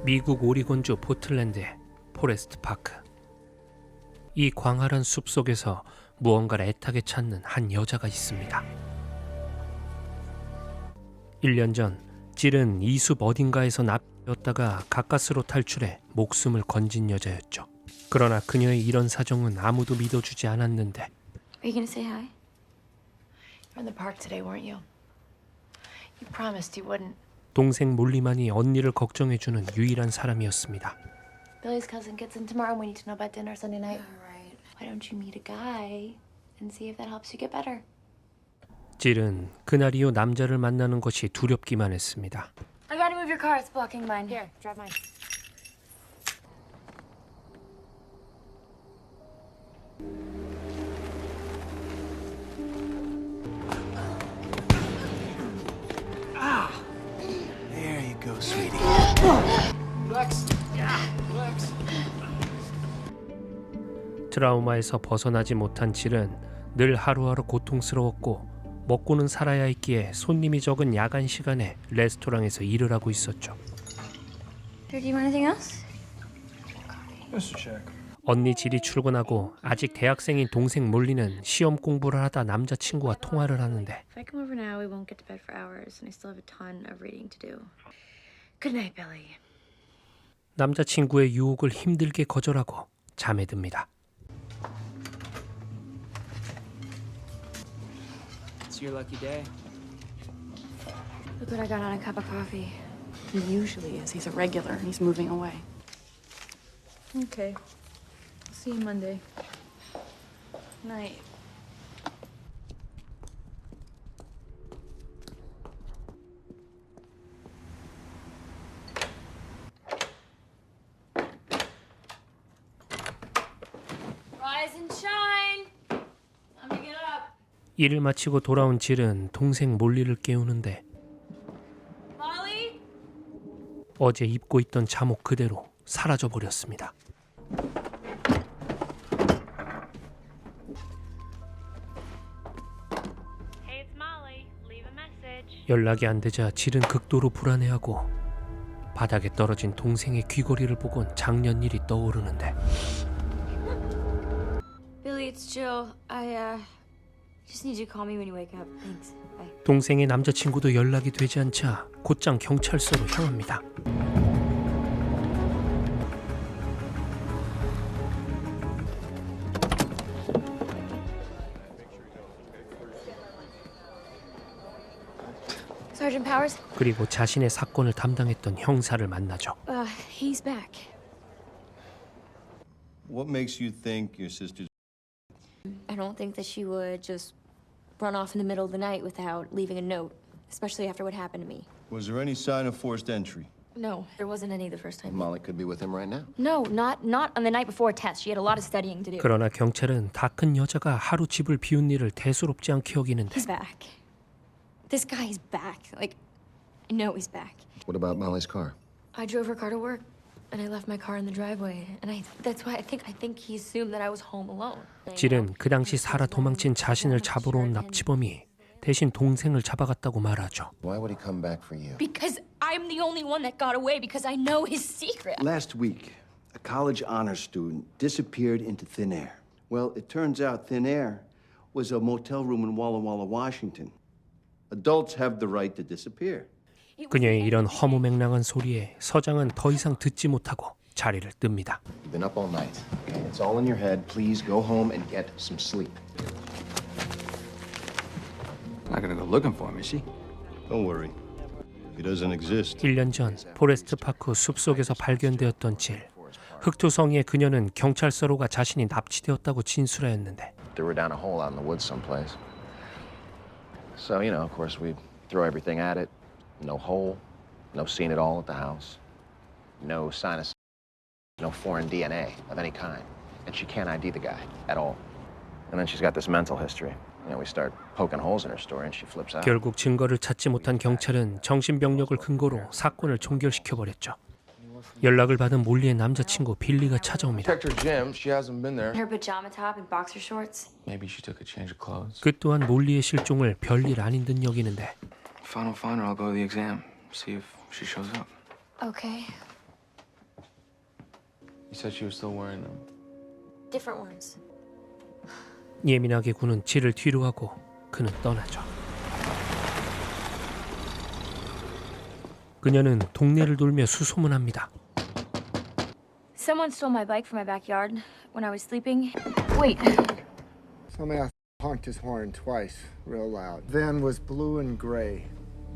미국 오리곤주 포틀랜드의 포레스트 파크. 이 광활한 숲 속에서 무언가를 애타게 찾는 한 여자가 있습니다. 1년 전 질은 이 숲 어딘가에서 납치되었다가 가까스로 탈출해 목숨을 건진 여자였죠. 그러나 그녀의 이런 사정은 아무도 믿어주지 않았는데. Are you gonna say hi? You're in the park today, weren't you? You promised you wouldn't. 동생 몰리만이 언니를 걱정해주는 유일한 사람이었습니다. Billy's cousin gets in tomorrow. We need to know about dinner Sunday night. All right. Why don't you meet a guy and see if that helps you get better? 질은 그날 이후 남자를 만나는 것이 두렵기만 했습니다. I gotta move your car. It's blocking mine. Here, drive mine. There you go, sweetie. Relax. Relax. 트라우마에서 벗어나지 못한 질은 늘 하루하루 고통스러웠고 먹고는 살아야 했기에 손님이 적은 야간 시간에 레스토랑에서 일을 하고 있었죠. Sir, do you want anything else? Mr. Check. 언니 질이 출근하고 아직 대학생인 동생 몰리는 시험 공부를 하다 남자친구와 통화를 하는데 If I come over now, we won't get to bed for hours, and I still have a ton of reading to do. Good night, Billy. 남자친구의 유혹을 힘들게 거절하고 잠에 듭니다. It's your lucky day. Look what I got on a cup of coffee. He usually is. He's a regular. He's moving away. Okay. See you Monday. Night. Rise and shine. Time to get up. 일을 마치고 돌아온 질은 동생 몰리를 깨우는데 Molly? 어제 입고 있던 잠옷 그대로 사라져 버렸습니다. Hey, it's Molly. Leave a message. 연락이 안 되자 질은 극도로 불안해하고 바닥에 떨어진 동생의 귀걸이를 보곤 작년 일이 떠오르는데 Billy, it's Jill. I just need you to call me when you wake up. Thanks. Bye. 동생의 남자친구도 연락이 되지 않자 곧장 경찰서로 향합니다. Sergeant Powers? 그리고 자신의 사건을 담당했던 형사를 만나죠. He's back. What makes you think your sister's... I don't think that she would just run off in the middle of the night without leaving a note, especially after what happened to me. Was there any sign of forced entry? No, there wasn't any the first time. Molly could be with him right now. No, not on the night before a test. She had a lot of studying to do. 그러나 경찰은 다 큰 여자가 하루 집을 비운 일을 대수롭지 않게 여기는데 He's back. This guy is back. Like, I know he's back. What about Molly's car? I drove her car to work, and I left my car in the driveway. And that's why I think he assumed that I was home alone. 질은 그 당시 살아 도망친 자신을 잡으러 온 납치범이 대신 동생을 잡아갔다고 말하죠. Why would he come back for you? Because I'm the only one that got away because I know his secret. Last week, a college honors student disappeared into thin air. Well, it turns out thin air was a motel room in Walla Walla, Washington. Adults have the right to disappear. 그녀의 이런 허무맹랑한 소리에 서장은 더 이상 듣지 못하고 자리를 뜹니다. You've been up all night. Okay, it's all in your head. Please go home and get some sleep. Not gonna go looking for him, is she? Don't worry. He doesn't exist. 1년 전 포레스트 파크 숲속에서 발견되었던 질. 흑투성이의 그녀는 경찰서로 가 자신이 납치되었다고 진술하였는데 Threw her down a hole out in the woods someplace. So, you know, of course, we throw everything at it. No hole, no scene at all at the house. No sign of... no foreign DNA of any kind. And she can't ID the guy at all. And then she's got this mental history. You know, we start poking holes in her story and she flips out. 결국 증거를 찾지 못한 경찰은 정신병력을 근거로 사건을 종결시켜버렸죠. 연락을 받은 몰리의 남자친구 빌리가 찾아옵니다. Checked her gym. She hasn't been there. Her pajama top and boxer shorts. Maybe she took a change of clothes. 그 또한 몰리의 실종을 별일 아닌 듯 여기는데 If I don't find her, I'll go to the exam. See if she shows up. Okay. You said she was still wearing them. Different ones. 예민하게 구는 질을 뒤로 하고 그는 떠나죠. 그녀는 동네를 돌며 수소문합니다. Someone stole my bike from my backyard when I was sleeping. Wait. Somebody honked his horn twice, real loud. Van was blue and gray.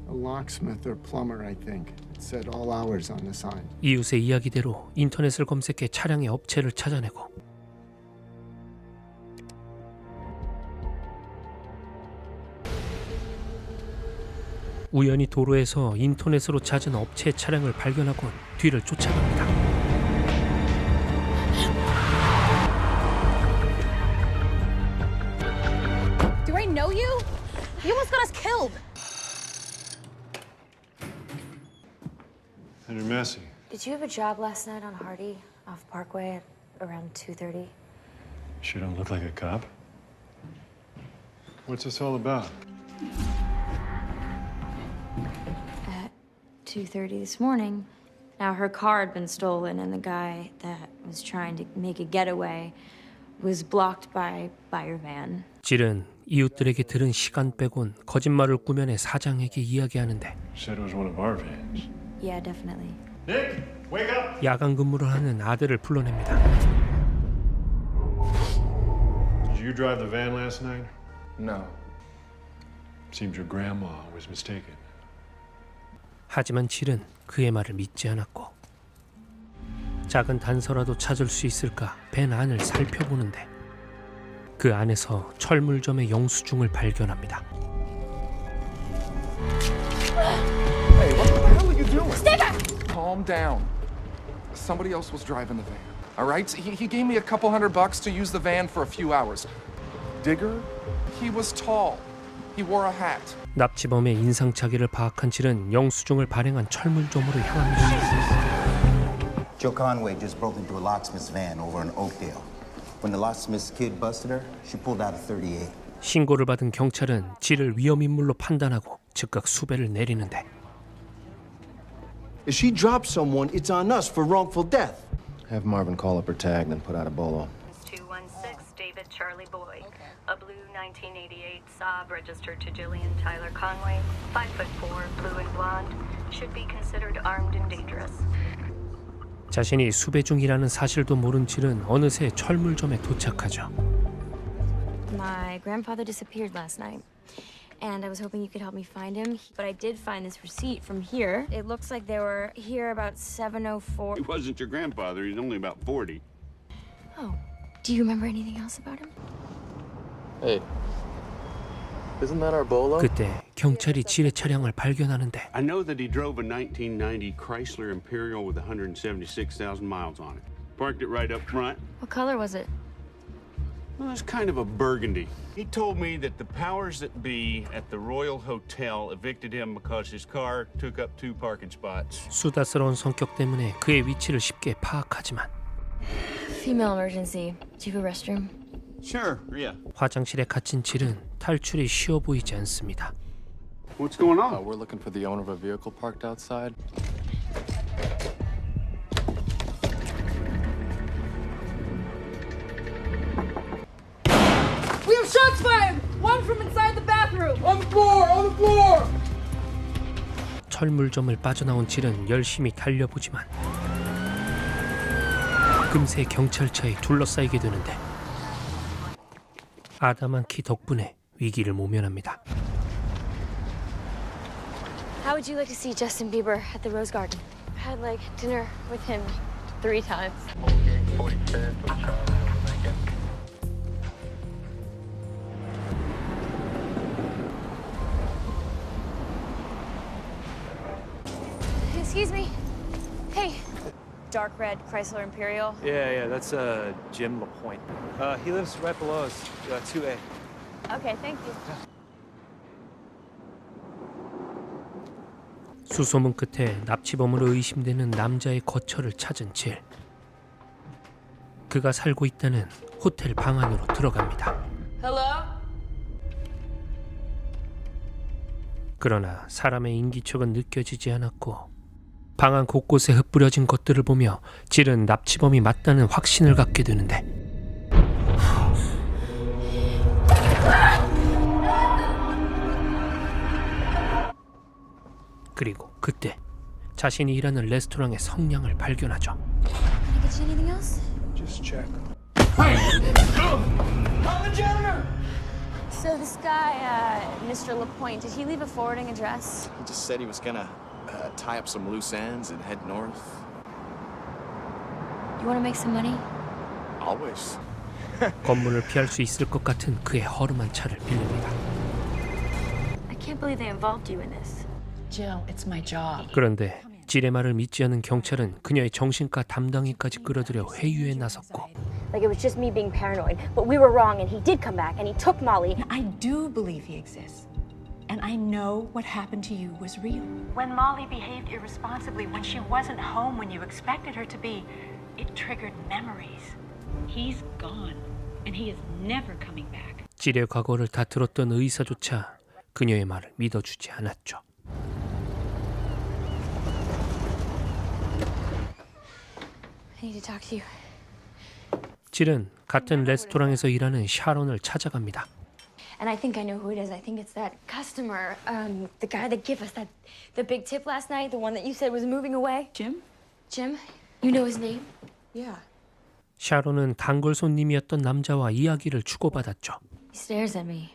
A locksmith or plumber, I think. It said all hours on the sign. 이웃의 이야기대로 인터넷을 검색해 차량의 업체를 찾아내고 우연히 도로에서 인터넷으로 찾은 업체의 차량을 발견하곤 뒤를 쫓아갑니다. Do I know you? You almost got us killed. You're messy. Did you have a job last night on Hardy off Parkway at around 2:30? Sure don't look like a cop. What's this all about? At 2:30 this morning. Now her car had been stolen and the guy that was trying to make a getaway was blocked by your van. 질은 이웃들에게 들은 시간 빼곤 거짓말을 꾸며내 사장에게 이야기하는데 Said it was one of our vans. Yeah, definitely. Nick, wake up! 야간 근무를 하는 아들을 불러냅니다. Did you drive the van last night? No. Seems your grandma was mistaken. 하지만 질은 그의 말을 믿지 않았고 작은 단서라도 찾을 수 있을까 밴 안을 살펴보는데 그 안에서 철물점의 영수증을 발견합니다. Hey, what the hell are you doing? Stay back! Calm down. Somebody else was driving the van. All right? He gave me a couple $100 to use the van for a few hours. Digger? He was tall. He wore a hat. 납치범의 인상착의를 파악한 질은 영수증을 발행한 철물점으로 향합니다. Joe Conway just broke into a locksmith's van over in Oakdale. When the locksmith's kid busted her, she pulled out a .38. 신고를 받은 경찰은 질을 위험인물로 판단하고 즉각 수배를 내리는데 If she drops someone, it's on us for wrongful death. Have Marvin call up her tag, then put out a bolo. 216 David Charlie Boy. A blue 1988 Saab registered to Jillian Tyler Conway. 5'4", blue and blonde. Should be considered armed and dangerous. 자신이 수배 중이라는 사실도 모른 질은 어느새 철물점에 도착하죠. My grandfather disappeared last night, and I was hoping you could help me find him. But I did find this receipt from here. It looks like they were here about 7:04. He wasn't your grandfather. He's only about 40. Oh, do you remember anything else about him? Hey, isn't that our bolo? 그때 경찰이 질의 차량을 발견하는데 I know that he drove a 1990 Chrysler Imperial with 176,000 miles on it. Parked it right up front. What color was it? Well, it's kind of a burgundy. He told me that the powers that be at the Royal Hotel evicted him because his car took up 2 parking spots. 수다스러운 성격 때문에 그의 위치를 쉽게 파악하지만 Female emergency. Do you have a restroom? Sure, yeah. 화장실에 갇힌 질은 탈출이 쉬워 보이지 않습니다. What's going on? We're looking for the owner of a vehicle parked outside. We have shots fired! One from inside the bathroom! On the floor! On the floor! 철물점을 빠져나온 질은 열심히 달려보지만 금세 경찰차에 둘러싸이게 되는데 아담한 키 덕분에 위기를 모면합니다. How would you like to see Justin Bieber at the Rose Garden? I had like dinner with him 3 times. Excuse me. Hey. Dark red Chrysler Imperial. Yeah, that's Jim LaPointe. He lives right below us, 2A. Okay, thank you. 수소문 끝에 납치범으로 의심되는 남자의 거처를 찾은 질. 그가 살고 있다는 호텔 방 안으로 들어갑니다. Hello? 그러나 사람의 인기척은 느껴지지 않았고 방 안 곳곳에 흩뿌려진 것들을 보며 질은 납치범이 맞다는 확신을 갖게 되는데 그리고 그때 자신이 일하는 레스토랑의 성냥을 발견하죠. Can I get you anything else? Just check. So this guy, Mr. LaPointe, did he leave a forwarding address? He just said he was gonna tie up some loose ends and head north. You want to make some money? Always. 검문을 피할 수 있을 것 같은 그의 허름한 차를 빌립니다. I can't believe they involved you in this. Jill, it's my job. 그런데 질의 말을 믿지 않은 경찰은 그녀의 정신과 담당이까지 끌어들여 회유에 나섰고 Like it was just me being paranoid, but we were wrong and he did come back and he took Molly. I do believe he exists. And I know what happened to you was real. When Molly behaved irresponsibly, when she wasn't home when you expected her to be, it triggered memories. He's gone and he is never coming back. 질의 과거를 다 들었던 의사조차 그녀의 말을 믿어주지 않았죠. I need to talk to you. 질은 같은 레스토랑에서 일하는 샤론을 찾아갑니다. And I think I know who it is. I think it's that customer, the guy that gave us the big tip last night, the one that you said was moving away. Jim? Jim? You know his name? Yeah. 샤론은 단골 손님이었던 남자와 이야기를 주고받았죠. He stares at me.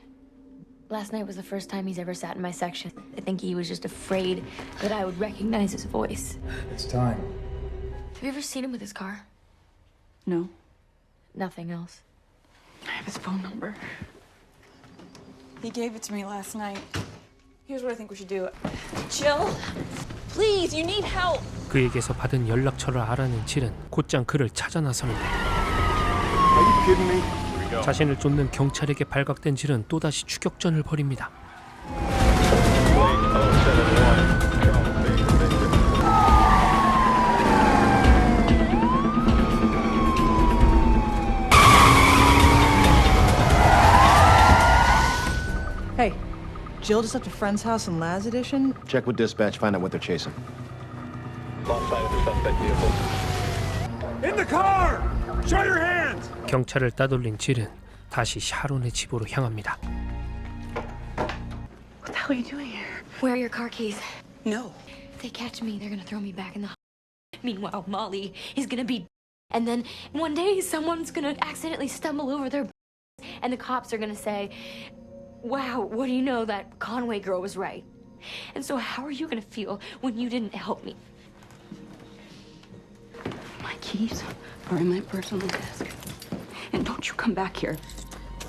Last night was the first time he's ever sat in my section. I think he was just afraid that I would recognize his voice. It's time. Have you ever seen him with his car? No. Nothing else. I have his phone number. He gave it to me last night. Here's what I think we should do. Jill, please, you need help. 그에게서 받은 연락처를 알아낸 질은 곧장 그를 찾아 나서는데 Are you kidding me? 자신을 쫓는 경찰에게 발각된 질은 또다시 추격전을 벌입니다. Hey, Jill just left a friend's house in Laz Edition. Check with dispatch, find out what they're chasing. Lost sight of the suspect vehicle. In the car! Show your hands! 경찰을 따돌린 질은 다시 샤론의 집으로 향합니다. What the hell are you doing here? Where are your car keys? No. If they catch me, they're gonna throw me back in the. Meanwhile, Molly is gonna be. And then one day, someone's gonna accidentally stumble over their. And the cops are gonna say, wow, what do you know? That Conway girl was right. And so how are you gonna feel when you didn't help me? My keys are in my personal desk. And don't you come back here.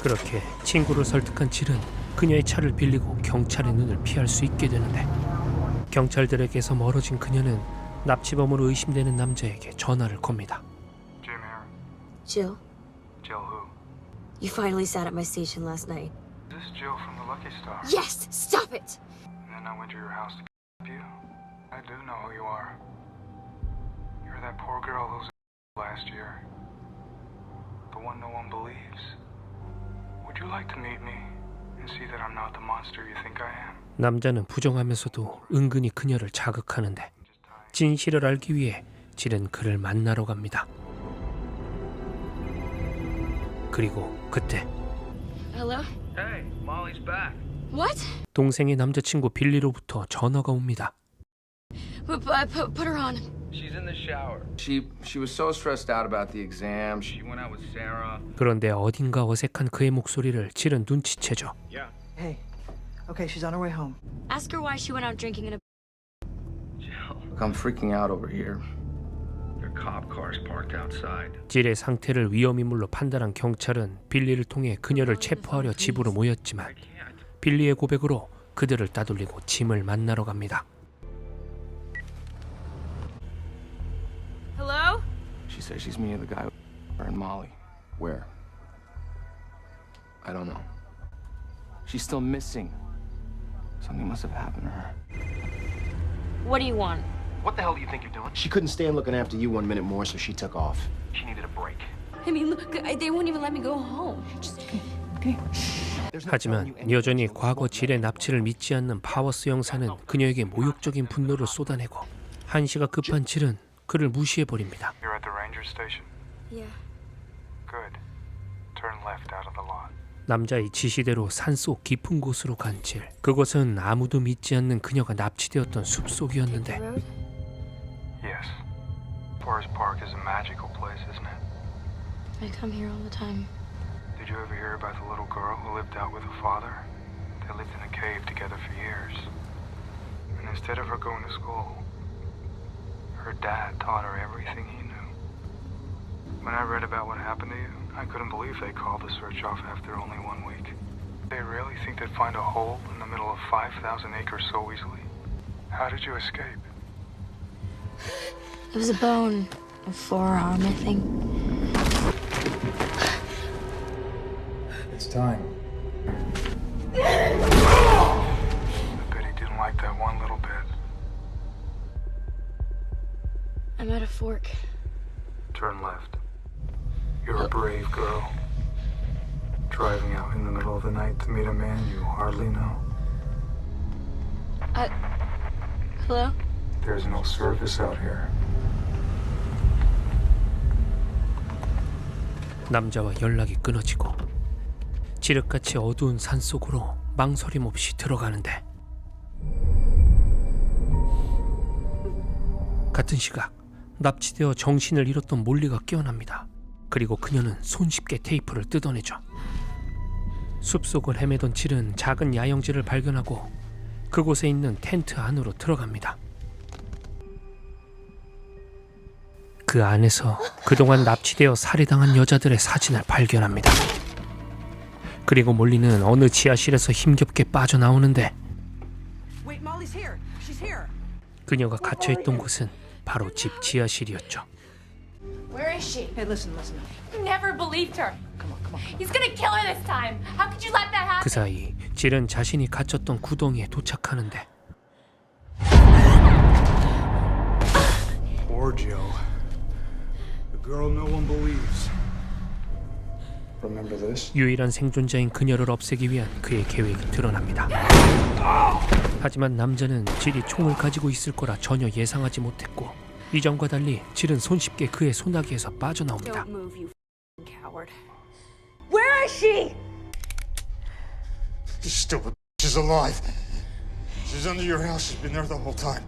그렇게 친구를 설득한 질은 그녀의 차를 빌리고 경찰의 눈을 피할 수 있게 되는데 경찰들에게서 멀어진 그녀는 납치범으로 의심되는 남자에게 전화를 겁니다. Jim Aaron. Jill, Jill who? you finally sat at my station last night. This is Jill from the Lucky Star. Yes, stop it! And then I went to your house to you. I do know who you are. You're that poor girl who's last year. The one no one believes. Would you like to meet me and see that I'm not the monster you think I am? 남자는 부정하면서도 은근히 그녀를 자극하는데 진실을 알기 위해 질은 그를 만나러 갑니다. 그리고 그때 Hello? Hey, Molly's back. What? 동생의 남자친구 빌리로부터 전화가 옵니다. Put her on. She's in the shower. She was so stressed out about the exam. She went out with Sarah. 그런데 어딘가 어색한 그의 목소리를 질은 눈치채죠. Yeah. Hey, okay, she's on her way home. Ask her why she went out drinking in a. Look, I'm freaking out over here. There are cop cars parked outside. 질의 상태를 위험인물로 판단한 경찰은 빌리를 통해 그녀를 체포하려 집으로 모였지만 빌리의 고백으로 그들을 따돌리고 짐을 만나러 갑니다. Hello? She says she's meeting the guy and Molly. Where? I don't know. She's still missing. Something must have happened to her. What do you want? What the hell do you think you're doing? She couldn't stand looking after you 1 minute more, so she took off. She needed a break. I mean, look, they won't even let me go home. 하지만 여전히 과거 질의 납치를 믿지 않는 파워스 형사는 그녀에게 모욕적인 분노를 쏟아내고 한시가 급한 질은 그를 무시해버립니다. You're at the ranger station? Yeah. Good. Turn left out of the lot. 남자의 지시대로 산속 깊은 곳으로 간 질. 그곳은 아무도 믿지 않는 그녀가 납치되었던 숲속이었는데 Yes. Forest Park is a magical place, isn't it? I come here all the time. Did you ever hear about the little girl who lived out with her father? They lived in a cave together for years. And instead of her going to school, her dad taught her everything he knew. When I read about what happened to you, I couldn't believe they called the search off after only 1 week. They really think they'd find a hole in the middle of 5,000 acres so easily? How did you escape? It was a bone, a forearm, I think. It's time. I bet he didn't like that one little bit. I'm at a fork. Turn left. You're a brave girl. Driving out in the middle of the night to meet a man you hardly know. Hello? There's no service out here. 남자와 연락이 끊어지고 지륵같이 어두운 산속으로 망설임 없이 들어가는데 같은 시각 납치되어 정신을 잃었던 몰리가 깨어납니다. 그리고 그녀는 손쉽게 테이프를 뜯어내죠. 숲속을 헤매던 질은 작은 야영지를 발견하고 그곳에 있는 텐트 안으로 들어갑니다. 그 안에서 그동안 납치되어 살해당한 여자들의 사진을 발견합니다. 그리고 몰리는 어느 지하실에서 힘겹게 빠져나오는데 Wait, Molly's here. She's here. 그녀가 갇혀있던 곳은 바로 집 지하실이었죠. Where is she? Hey, listen. You never believed her. Come on. He's gonna kill her this time. How could you let that happen? 그 사이 질은 자신이 갇혔던 구덩이에 도착하는데 Poor Joe. The girl no one believes. Remember this? 유일한 생존자인 그녀를 없애기 위한 그의 계획이 드러납니다. 하지만 남자는 질이 총을 가지고 있을 거라 전혀 예상하지 못했고 이전과 달리 질은 손쉽게 그의 소나기에서 빠져나옵니다. Don't move, you coward. Where is she? You stupid. She's alive. She's under your house. She's been there the whole time.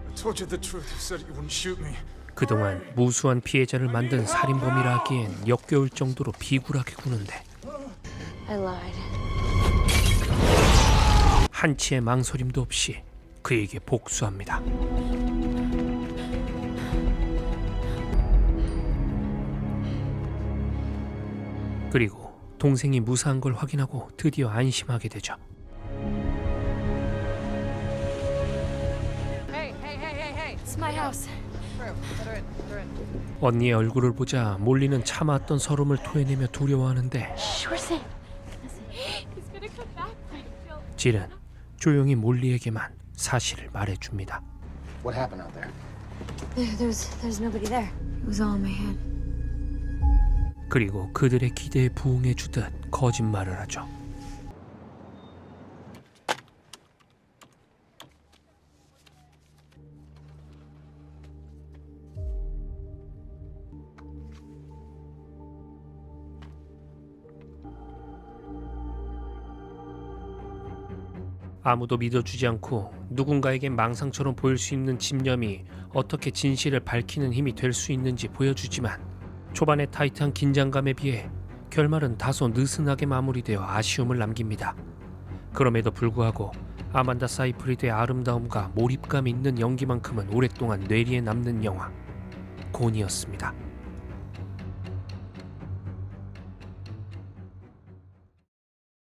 I told you the truth. You said you wouldn't shoot me. 그동안 무수한 피해자를 만든 살인범이라 하기엔 역겨울 정도로 비굴하게 구는데 I lied. 한치의 망설임도 없이 그에게 복수합니다. 그리고 동생이 무사한 걸 확인하고 드디어 안심하게 되죠. Hey. It's my house. Through it. 언니의 얼굴을 보자 몰리는 참아왔던 서름을 토해내며 두려워하는데 Shh, we're safe. He's gonna come back. 질은 조용히 몰리에게만 사실을 말해줍니다. What happened out there? There's nobody there. It was all in my head. 그리고 그들의 기대에 부응해주듯 거짓말을 하죠. 아무도 믿어주지 않고 누군가에게 망상처럼 보일 수 있는 집념이 어떻게 진실을 밝히는 힘이 될 수 있는지 보여주지만 초반의 타이트한 긴장감에 비해 결말은 다소 느슨하게 마무리되어 아쉬움을 남깁니다. 그럼에도 불구하고 아만다 사이프리드의 아름다움과 몰입감 있는 연기만큼은 오랫동안 뇌리에 남는 영화 곤이었습니다.